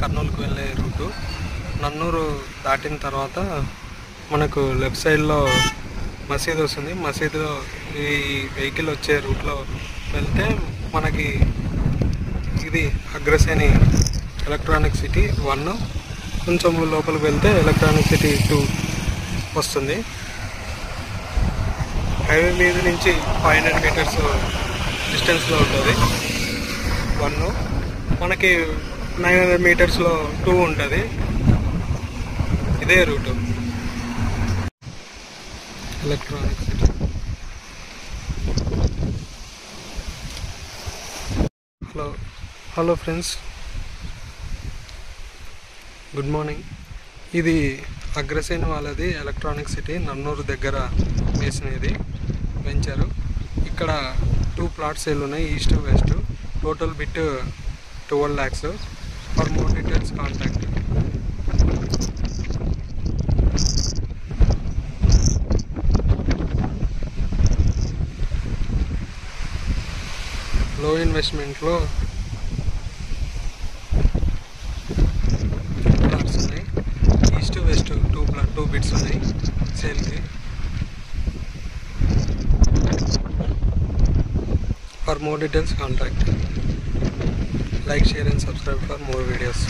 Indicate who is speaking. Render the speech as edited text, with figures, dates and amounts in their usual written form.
Speaker 1: కర్నూలుకు వెళ్ళే రూటు. నన్నూరు దాటిన తర్వాత మనకు లెఫ్ట్ సైడ్లో మసీద్ వస్తుంది. మసీదులో ఈ వెహికల్ వచ్చే రూట్లో వెళ్తే మనకి ఇది అగ్రసేని ఎలక్ట్రానిక్ సిటీ 1, కొంచెం లోపలికి వెళ్తే ఎలక్ట్రానిక్ సిటీ 2 వస్తుంది. హైవే మీద నుంచి 500 మీటర్స్ డిస్టెన్స్లో ఉంటుంది 1, మనకి 900 మీటర్స్లో 2 ఉంటుంది. ఇదే route electronic city. Hello friends, good morning. ఇది అగ్రసేన్ వాళ్ళది ఎలక్ట్రానిక్ సిటీ, నన్నూరు దగ్గర వేసినది వెంచరు. ఇక్కడ 2 ప్లాట్స్ సేల్ ఉన్నాయి, east west. Total bit 12 lakhs. For more details contact. లో ఇన్వెస్ట్మెంట్లో ప్లాట్స్ ఉన్నాయి, ఈస్ట్ వెస్ట్ 2 బిట్స్ ఉన్నాయి సేల్కి. For more details, contact. Like, share and subscribe for more videos.